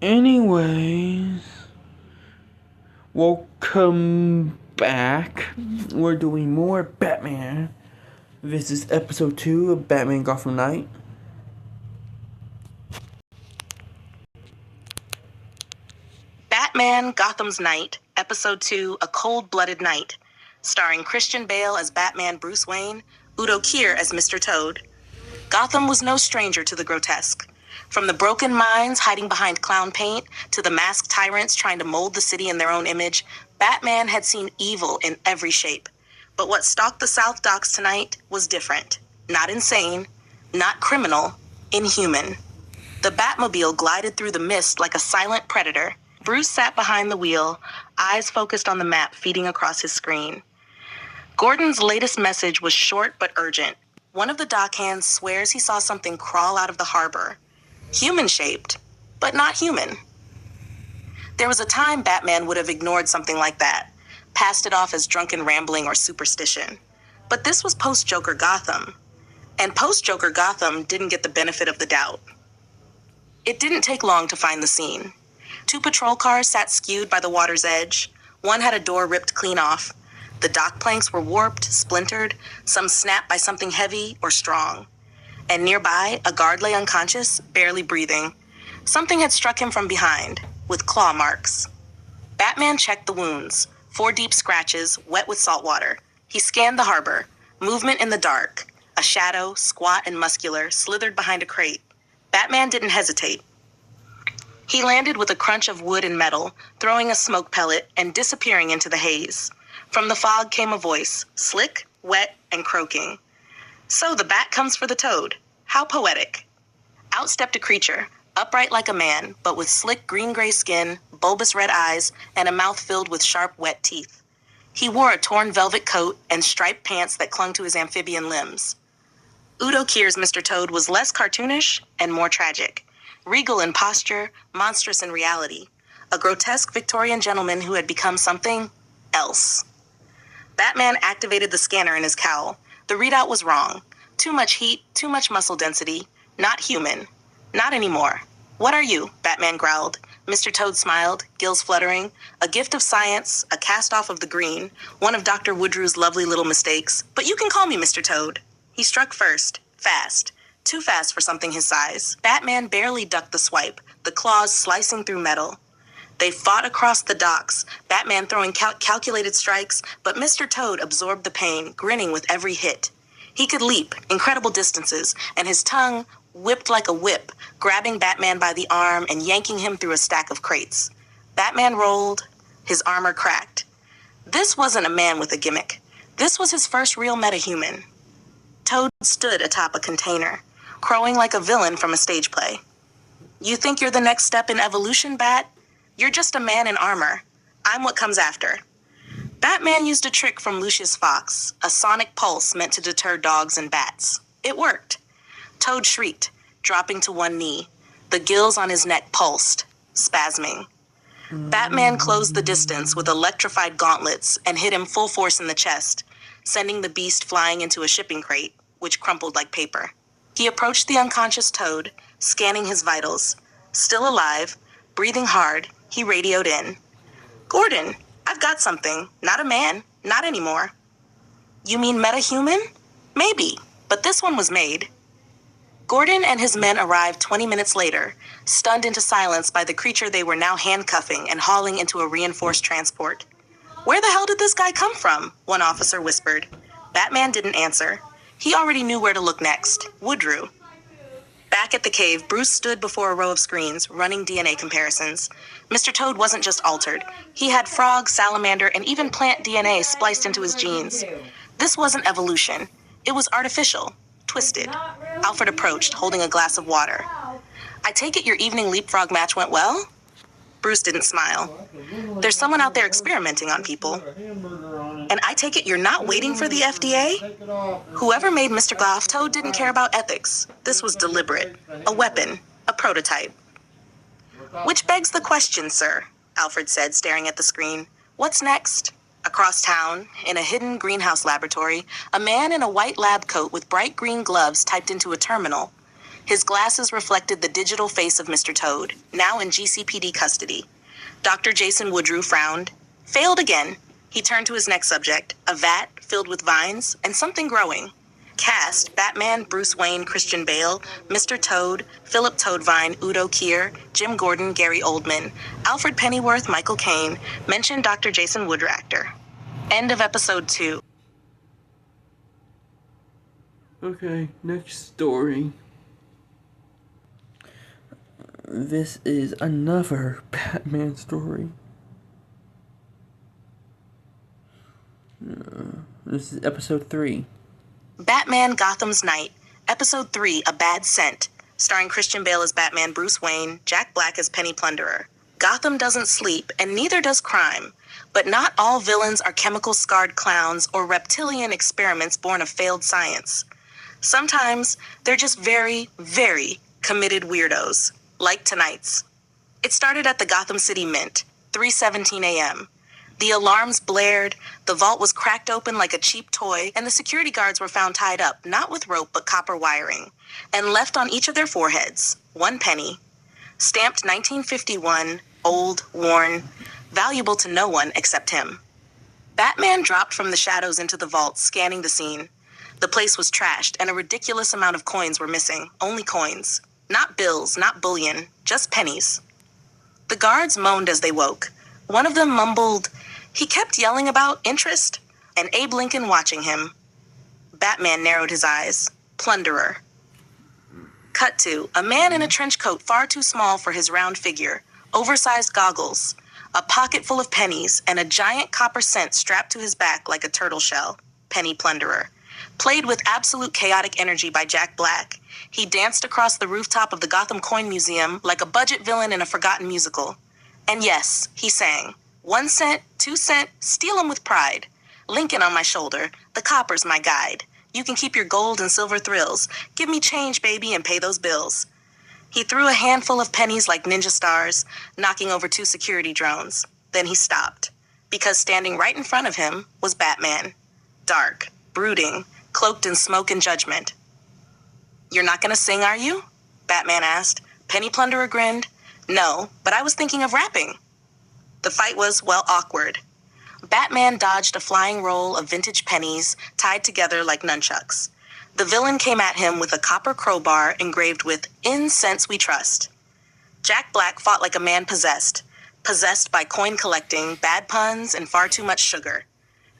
Anyways, welcome back. We're doing more Batman. This is episode 2 of Batman Gotham Knight. Batman Gotham's Night, Episode 2, A Cold-Blooded Night, starring Christian Bale as Batman Bruce Wayne, Udo Kier as Mr. Toad. Gotham was no stranger to the grotesque. From the broken minds hiding behind clown paint to the masked tyrants trying to mold the city in their own image, Batman had seen evil in every shape. But what stalked the South Docks tonight was different. Not insane, not criminal, inhuman. The Batmobile glided through the mist like a silent predator. Bruce sat behind the wheel, eyes focused on the map feeding across his screen. Gordon's latest message was short but urgent. One of the dockhands swears he saw something crawl out of the harbor. Human-shaped, but not human. There was a time Batman would have ignored something like that, passed it off as drunken rambling or superstition. But this was post-Joker Gotham, and post-Joker Gotham didn't get the benefit of the doubt. It didn't take long to find the scene. 2 patrol cars sat skewed by the water's edge. One had a door ripped clean off. The dock planks were warped, splintered, some snapped by something heavy or strong. And nearby, a guard lay unconscious, barely breathing. Something had struck him from behind, with claw marks. Batman checked the wounds, 4 deep scratches, wet with salt water. He scanned the harbor, movement in the dark. A shadow, squat and muscular, slithered behind a crate. Batman didn't hesitate. He landed with a crunch of wood and metal, throwing a smoke pellet and disappearing into the haze. From the fog came a voice, slick, wet, and croaking. So the bat comes for the toad. How poetic. Out stepped a creature, upright like a man, but with slick green-gray skin, bulbous red eyes, and a mouth filled with sharp, wet teeth. He wore a torn velvet coat and striped pants that clung to his amphibian limbs. Udo Kier's Mr. Toad was less cartoonish and more tragic. Regal in posture, monstrous in reality. A grotesque Victorian gentleman who had become something else. Batman activated the scanner in his cowl. The readout was wrong. Too much heat, too much muscle density. Not human. Not anymore. What are you? Batman growled. Mr. Toad smiled, gills fluttering. A gift of science, a cast-off of the green, one of Dr. Woodrew's lovely little mistakes. But you can call me Mr. Toad. He struck first, fast. Too fast for something his size. Batman barely ducked the swipe, the claws slicing through metal. They fought across the docks, Batman throwing calculated strikes, but Mr. Toad absorbed the pain, grinning with every hit. He could leap incredible distances, and his tongue whipped like a whip, grabbing Batman by the arm and yanking him through a stack of crates. Batman rolled, his armor cracked. This wasn't a man with a gimmick. This was his first real metahuman. Toad stood atop a container, crowing like a villain from a stage play. You think you're the next step in evolution, Bat? You're just a man in armor. I'm what comes after. Batman used a trick from Lucius Fox, a sonic pulse meant to deter dogs and bats. It worked. Toad shrieked, dropping to one knee. The gills on his neck pulsed, spasming. Batman closed the distance with electrified gauntlets and hit him full force in the chest, sending the beast flying into a shipping crate, which crumpled like paper. He approached the unconscious Toad, scanning his vitals. Still alive, breathing hard, he radioed in. Gordon, I've got something. Not a man. Not anymore. You mean metahuman? Maybe, but this one was made. Gordon and his men arrived 20 minutes later, stunned into silence by the creature they were now handcuffing and hauling into a reinforced transport. Where the hell did this guy come from? One officer whispered. Batman didn't answer. He already knew where to look next. Woodrew. Back at the cave, Bruce stood before a row of screens, running DNA comparisons. Mr. Toad wasn't just altered. He had frog, salamander, and even plant DNA spliced into his genes. This wasn't evolution. It was artificial, twisted. Alfred approached, holding a glass of water. I take it your evening leapfrog match went well? Bruce didn't smile. There's someone out there experimenting on people. And I take it you're not waiting for the FDA? Whoever made Mr. Goth Toad didn't care about ethics. This was deliberate. A weapon. A prototype. Which begs the question, sir, Alfred said, staring at the screen. What's next? Across town, in a hidden greenhouse laboratory, a man in a white lab coat with bright green gloves typed into a terminal. His glasses reflected the digital face of Mr. Toad, now in GCPD custody. Dr. Jason Woodrue frowned. Failed again. He turned to his next subject, a vat filled with vines and something growing. Cast: Batman, Bruce Wayne, Christian Bale, Mr. Toad, Philip Toadvine, Udo Kier, Jim Gordon, Gary Oldman, Alfred Pennyworth, Michael Caine. Mention Dr. Jason Woodrue actor. End of episode 2. Okay, next story. This is another Batman story. This is episode 3. Batman Gotham's Night, Episode 3, A Bad Scent, starring Christian Bale as Batman Bruce Wayne, Jack Black as Penny Plunderer. Gotham doesn't sleep, and neither does crime. But not all villains are chemical-scarred clowns or reptilian experiments born of failed science. Sometimes they're just very, very committed weirdos, like tonight's. It started at the Gotham City Mint, 3:17 a.m. The alarms blared, the vault was cracked open like a cheap toy, and the security guards were found tied up, not with rope but copper wiring, and left on each of their foreheads 1 penny. Stamped 1951, old, worn, valuable to no one except him. Batman dropped from the shadows into the vault, scanning the scene. The place was trashed, and a ridiculous amount of coins were missing. Only coins. Not bills, not bullion, just pennies. The guards moaned as they woke. One of them mumbled, he kept yelling about interest, and Abe Lincoln watching him. Batman narrowed his eyes. Plunderer. Cut to a man in a trench coat far too small for his round figure, oversized goggles, a pocket full of pennies, and a giant copper cent strapped to his back like a turtle shell. Penny Plunderer. Played with absolute chaotic energy by Jack Black, he danced across the rooftop of the Gotham Coin Museum like a budget villain in a forgotten musical. And yes, he sang. 1 cent, 2 cent, steal 'em with pride. Lincoln on my shoulder, the copper's my guide. You can keep your gold and silver thrills. Give me change, baby, and pay those bills. He threw a handful of pennies like ninja stars, knocking over 2 security drones. Then he stopped, because standing right in front of him was Batman. Dark, brooding, cloaked in smoke and judgment. You're not gonna sing, are you? Batman asked. Penny Plunderer grinned. No, but I was thinking of rapping. The fight was, well, awkward. Batman dodged a flying roll of vintage pennies tied together like nunchucks. The villain came at him with a copper crowbar engraved with "In Sense We Trust." Jack Black fought like a man possessed by coin collecting, bad puns, and far too much sugar.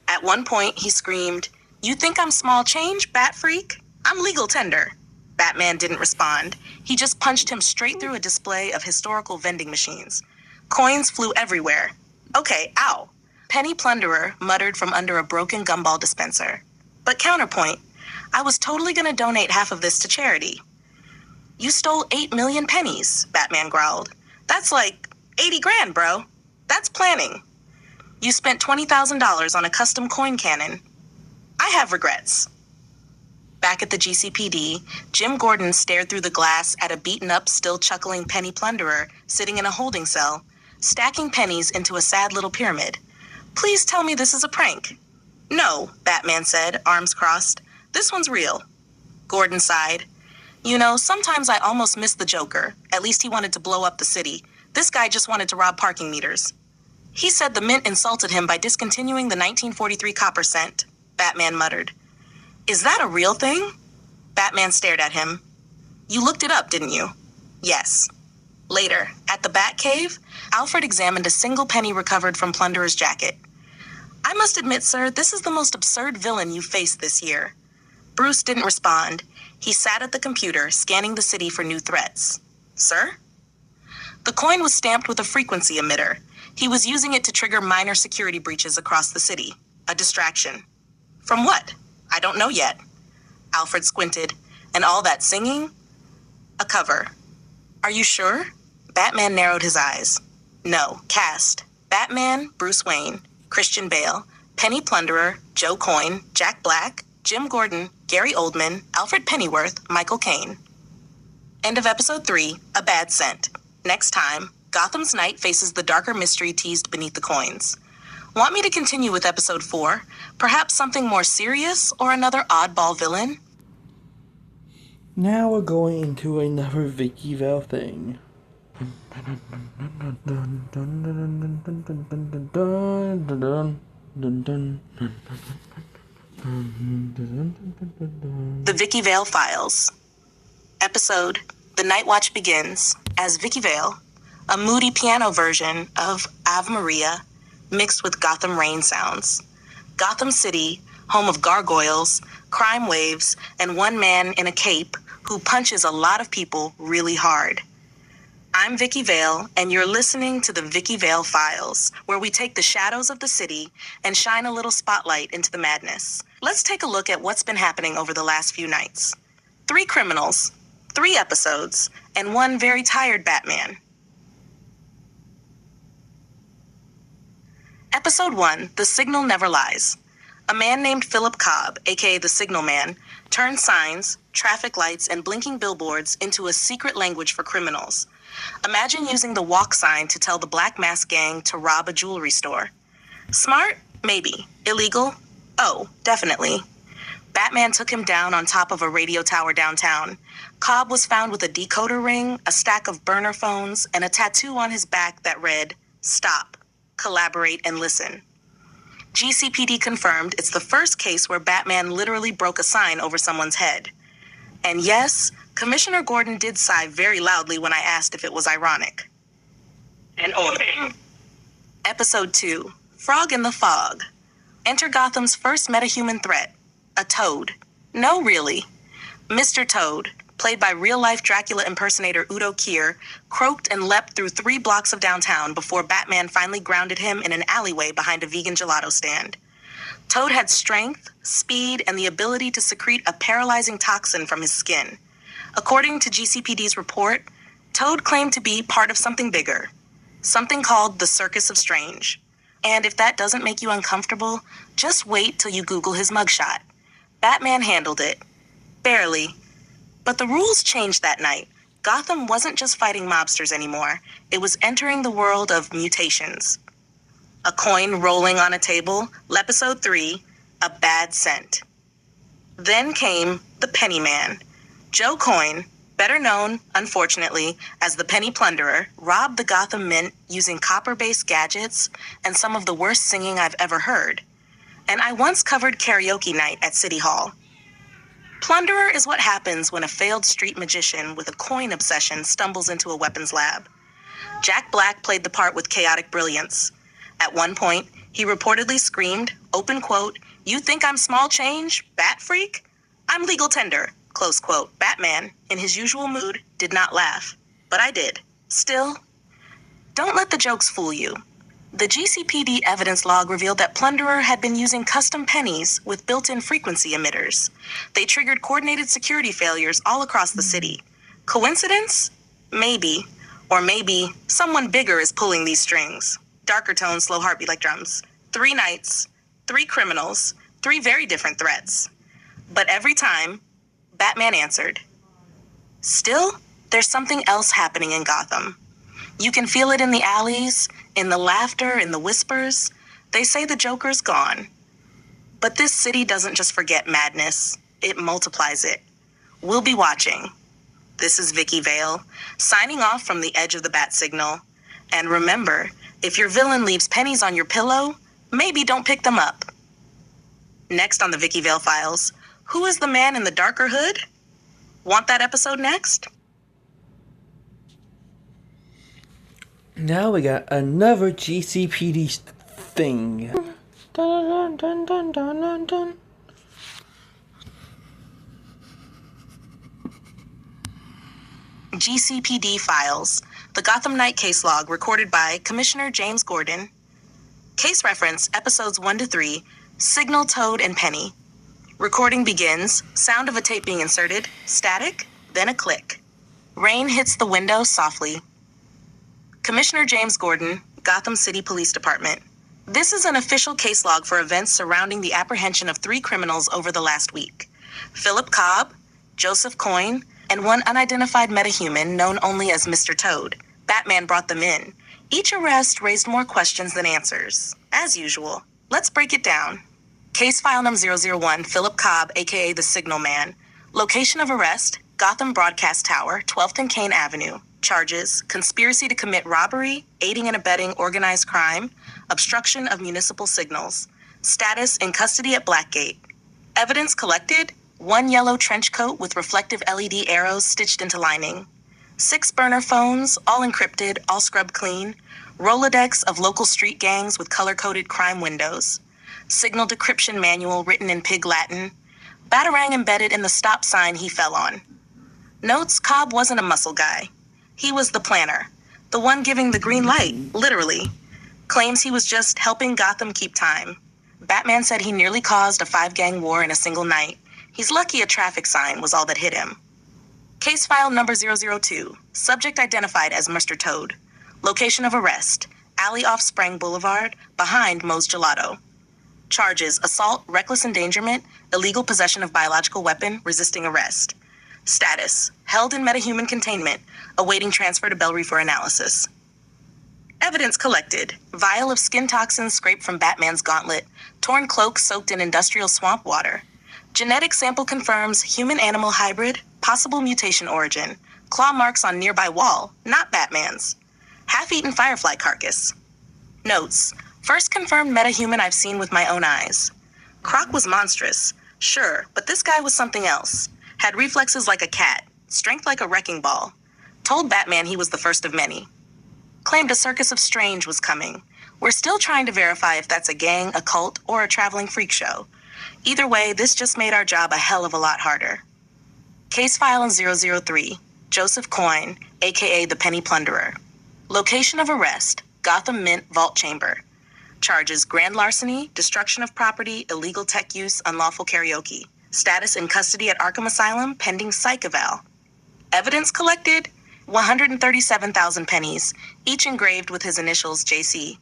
At one point, he screamed, "You think I'm small change, bat freak? I'm legal tender." Batman didn't respond. He just punched him straight through a display of historical vending machines. Coins flew everywhere. Okay, ow. Penny Plunderer muttered from under a broken gumball dispenser. But counterpoint, I was totally gonna donate half of this to charity. You stole 8 million pennies, Batman growled. That's like 80 grand, bro. That's planning. You spent $20,000 on a custom coin cannon. I have regrets. Back at the GCPD, Jim Gordon stared through the glass at a beaten-up, still chuckling Penny Plunderer sitting in a holding cell, stacking pennies into a sad little pyramid. Please tell me this is a prank. No, Batman said, arms crossed. This one's real. Gordon sighed. You know, sometimes I almost miss the Joker. At least he wanted to blow up the city. This guy just wanted to rob parking meters. He said the Mint insulted him by discontinuing the 1943 copper cent, Batman muttered. Is that a real thing? Batman stared at him. You looked it up, didn't you? Yes. Later, at the Batcave, Alfred examined a single penny recovered from Plunderer's jacket. I must admit, sir, this is the most absurd villain you've faced this year. Bruce didn't respond. He sat at the computer, scanning the city for new threats. Sir? The coin was stamped with a frequency emitter. He was using it to trigger minor security breaches across the city. A distraction. From what? I don't know yet. Alfred squinted. And all that singing? A cover. Are you sure? Batman narrowed his eyes. No, cast. Batman, Bruce Wayne, Christian Bale, Penny Plunderer, Joe Coyne, Jack Black, Jim Gordon, Gary Oldman, Alfred Pennyworth, Michael Caine. End of episode 3, A Bad Scent. Next time, Gotham's night faces the darker mystery teased beneath the coins. Want me to continue with episode 4? Perhaps something more serious or another oddball villain? Now we're going into another Vicky Vale thing. The Vicky Vale Files. Episode, The Night Watch begins as Vicky Vale, a moody piano version of Ave Maria mixed with Gotham rain sounds. Gotham City, home of gargoyles, crime waves, and one man in a cape who punches a lot of people really hard. I'm Vicky Vale, and you're listening to the Vicky Vale Files, where we take the shadows of the city and shine a little spotlight into the madness. Let's take a look at what's been happening over the last few nights. 3 criminals, 3 episodes, and 1 very tired Batman. Episode 1, The Signal Never Lies. A man named Philip Cobb, aka the Signal Man, turned signs, traffic lights, and blinking billboards into a secret language for criminals. Imagine using the walk sign to tell the Black Mask Gang to rob a jewelry store. Smart? Maybe. Illegal? Oh, definitely. Batman took him down on top of a radio tower downtown. Cobb was found with a decoder ring, a stack of burner phones, and a tattoo on his back that read, "Stop, collaborate, and listen." GCPD confirmed it's the first case where Batman literally broke a sign over someone's head. And yes, Commissioner Gordon did sigh very loudly when I asked if it was ironic. And Episode 2, Frog in the Fog. Enter Gotham's first metahuman threat, a Toad. No, really. Mr. Toad, played by real-life Dracula impersonator Udo Kier, croaked and leapt through 3 blocks of downtown before Batman finally grounded him in an alleyway behind a vegan gelato stand. Toad had strength, speed, and the ability to secrete a paralyzing toxin from his skin. According to GCPD's report, Toad claimed to be part of something bigger, something called the Circus of Strange. And if that doesn't make you uncomfortable, just wait till you Google his mugshot. Batman handled it. Barely. But the rules changed that night. Gotham wasn't just fighting mobsters anymore. It was entering the world of mutations. A coin rolling on a table, Episode 3, A Bad Scent. Then came the Penny Man. Joe Coyne, better known, unfortunately, as the Penny Plunderer, robbed the Gotham Mint using copper-based gadgets and some of the worst singing I've ever heard. And I once covered karaoke night at City Hall. Plunderer is what happens when a failed street magician with a coin obsession stumbles into a weapons lab. Jack Black played the part with chaotic brilliance. At one point, he reportedly screamed, open quote, "You think I'm small change, bat freak? I'm legal tender," close quote. Batman, in his usual mood, did not laugh. But I did. Still, don't let the jokes fool you. The GCPD evidence log revealed that Plunderer had been using custom pennies with built-in frequency emitters. They triggered coordinated security failures all across the city. Coincidence? Maybe. Or maybe someone bigger is pulling these strings. Darker tones, slow heartbeat like drums. 3 nights, 3 criminals, 3 very different threats. But every time, Batman answered. Still, there's something else happening in Gotham. You can feel it in the alleys, in the laughter, in the whispers. They say the Joker's gone. But this city doesn't just forget madness. It multiplies it. We'll be watching. This is Vicky Vale, signing off from the edge of the bat signal. And remember, if your villain leaves pennies on your pillow, maybe don't pick them up. Next on the Vicky Vale Files, who is the man in the darker hood? Want that episode next? Now we got another GCPD thing. Dun, dun, dun, dun, dun, dun. GCPD Files, the Gotham Knight case log recorded by Commissioner James Gordon. Case reference, episodes 1 to 3, Signal, Toad, and Penny. Recording begins, sound of a tape being inserted, static, then a click. Rain hits the window softly. Commissioner James Gordon, Gotham City Police Department. This is an official case log for events surrounding the apprehension of 3 criminals over the last week. Philip Cobb, Joseph Coyne, and 1 unidentified metahuman known only as Mr. Toad. Batman brought them in. Each arrest raised more questions than answers. As usual. Let's break it down. Case file number 001, Philip Cobb, aka the Signal Man. Location of arrest, Gotham Broadcast Tower, 12th and Kane Avenue. Charges: conspiracy to commit robbery, aiding and abetting organized crime, obstruction of municipal signals. Status: in custody at Blackgate. Evidence collected: 1 yellow trench coat with reflective LED arrows stitched into lining. 6 burner phones, all encrypted, all scrubbed clean. Rolodex of local street gangs with color-coded crime windows. Signal decryption manual written in Pig Latin. Batarang embedded in the stop sign he fell on. Notes: Cobb wasn't a muscle guy. He was the planner. The one giving the green light, literally. Claims he was just helping Gotham keep time. Batman said he nearly caused a 5-gang war in a single night. He's lucky a traffic sign was all that hit him. Case file number 002. Subject identified as Mr. Toad. Location of arrest: alley off Sprang Boulevard, behind Moe's Gelato. Charges: assault, reckless endangerment, illegal possession of biological weapon, resisting arrest. Status: held in metahuman containment, awaiting transfer to Bellry for analysis. Evidence collected: vial of skin toxins scraped from Batman's gauntlet, torn cloak soaked in industrial swamp water. Genetic sample confirms human-animal hybrid, possible mutation origin, claw marks on nearby wall, not Batman's. Half-eaten firefly carcass. Notes: first confirmed metahuman I've seen with my own eyes. Croc was monstrous, sure, but this guy was something else. Had reflexes like a cat, strength like a wrecking ball. Told Batman he was the first of many. Claimed a circus of strange was coming. We're still trying to verify if that's a gang, a cult, or a traveling freak show. Either way, this just made our job a hell of a lot harder. Case file in 003. Joseph Coyne, aka the Penny Plunderer. Location of arrest: Gotham Mint Vault Chamber. Charges: grand larceny, destruction of property, illegal tech use, unlawful karaoke. Status: in custody at Arkham Asylum, pending psych eval. Evidence collected: 137,000 pennies, each engraved with his initials JC.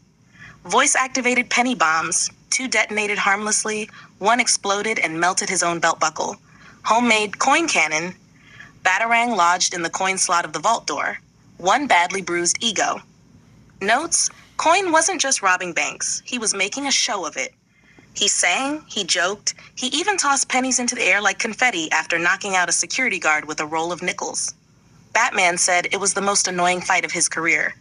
Voice-activated penny bombs: 2 detonated harmlessly, 1 exploded and melted his own belt buckle. Homemade coin cannon. Batarang lodged in the coin slot of the vault door. 1 badly bruised ego. Notes: Coin wasn't just robbing banks. He was making a show of it. He sang, he joked, he even tossed pennies into the air like confetti after knocking out a security guard with a roll of nickels. Batman said it was the most annoying fight of his career.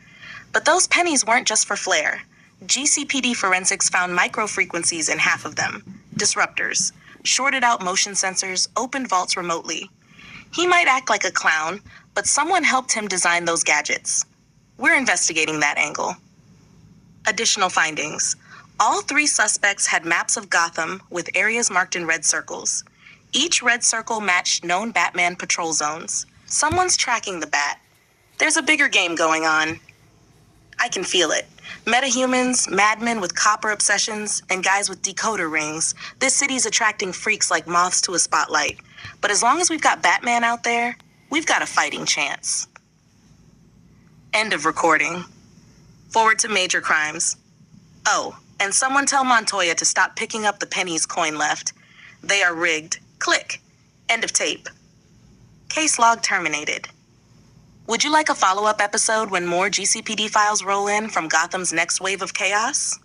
But those pennies weren't just for flair. GCPD forensics found microfrequencies in half of them. Disruptors. Shorted out motion sensors, opened vaults remotely. He might act like a clown, but someone helped him design those gadgets. We're investigating that angle. Additional findings. All 3 suspects had maps of Gotham with areas marked in red circles. Each red circle matched known Batman patrol zones. Someone's tracking the Bat. There's a bigger game going on. I can feel it. Metahumans, madmen with copper obsessions, and guys with decoder rings. This city's attracting freaks like moths to a spotlight. But as long as we've got Batman out there, we've got a fighting chance. End of recording. Forward to major crimes. Oh, and someone tell Montoya to stop picking up the pennies Coin left. They are rigged. Click. End of tape. Case log terminated. Would you like a follow-up episode when more GCPD files roll in from Gotham's next wave of chaos?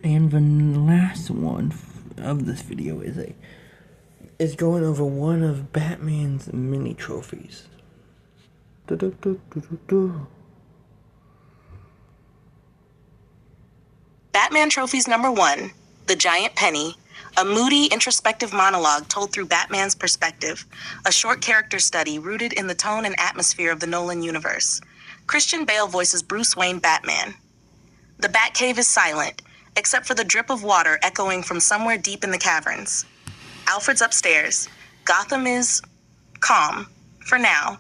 And the last one of this video is going over one of Batman's mini trophies. Batman Trophies number 1, The Giant Penny, a moody, introspective monologue told through Batman's perspective, a short character study rooted in the tone and atmosphere of the Nolan universe. Christian Bale voices Bruce Wayne Batman. The Batcave is silent, except for the drip of water echoing from somewhere deep in the caverns. Alfred's upstairs. Gotham is calm, for now.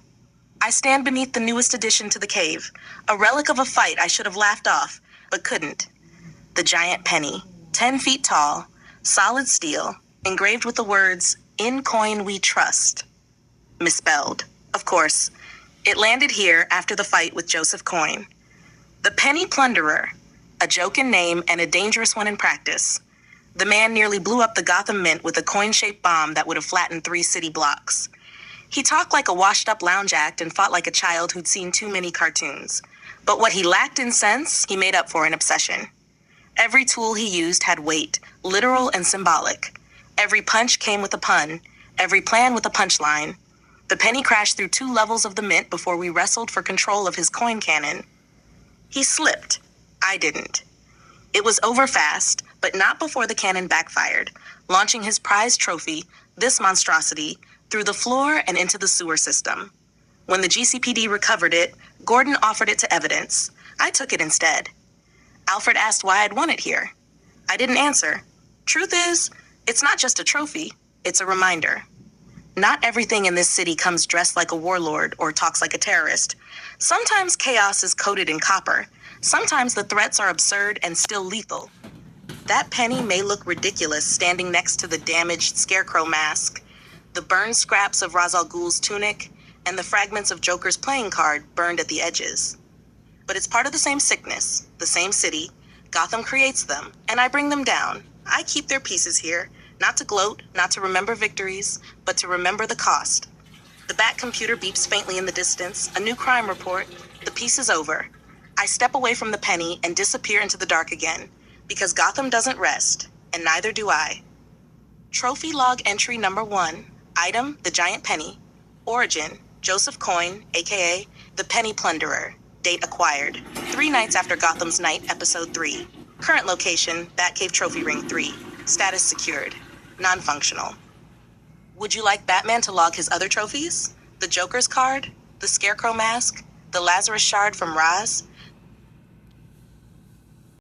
I stand beneath the newest addition to the cave, a relic of a fight I should have laughed off, but couldn't. The Giant Penny, 10 feet tall, solid steel, engraved with the words, "In Coin We Trust." Misspelled, of course. It landed here after the fight with Joseph Coyne. The Penny Plunderer, a joke in name and a dangerous one in practice. The man nearly blew up the Gotham Mint with a coin-shaped bomb that would have flattened 3 city blocks. He talked like a washed-up lounge act and fought like a child who'd seen too many cartoons. But what he lacked in sense, he made up for in obsession. Every tool he used had weight, literal and symbolic. Every punch came with a pun, every plan with a punchline, The penny crashed through 2 levels of the mint before we wrestled for control of his coin cannon. He slipped. I didn't. It was over fast, but not before the cannon backfired, launching his prized trophy, this monstrosity, through the floor and into the sewer system. When the GCPD recovered it, Gordon offered it to evidence. I took it instead. Alfred asked why I'd won it here. I didn't answer. Truth is, it's not just a trophy, it's a reminder. Not everything in this city comes dressed like a warlord or talks like a terrorist. Sometimes chaos is coated in copper. Sometimes the threats are absurd and still lethal. That penny may look ridiculous standing next to the damaged scarecrow mask, the burned scraps of Ra's al Ghul's tunic, and the fragments of Joker's playing card burned at the edges. But it's part of the same sickness, the same city. Gotham creates them, and I bring them down. I keep their pieces here, not to gloat, not to remember victories, but to remember the cost. The Bat computer beeps faintly in the distance, a new crime report. The piece is over. I step away from the penny and disappear into the dark again, because Gotham doesn't rest, and neither do I. Trophy log entry number 1, item, the giant penny. Origin, Joseph Coyne, aka the Penny Plunderer. Date acquired, 3 nights after Gotham's Night, episode 3. Current location, Batcave Trophy Ring 3. Status secured. Non-functional. Would you like Batman to log his other trophies? The Joker's card? The Scarecrow mask? The Lazarus shard from Ra's?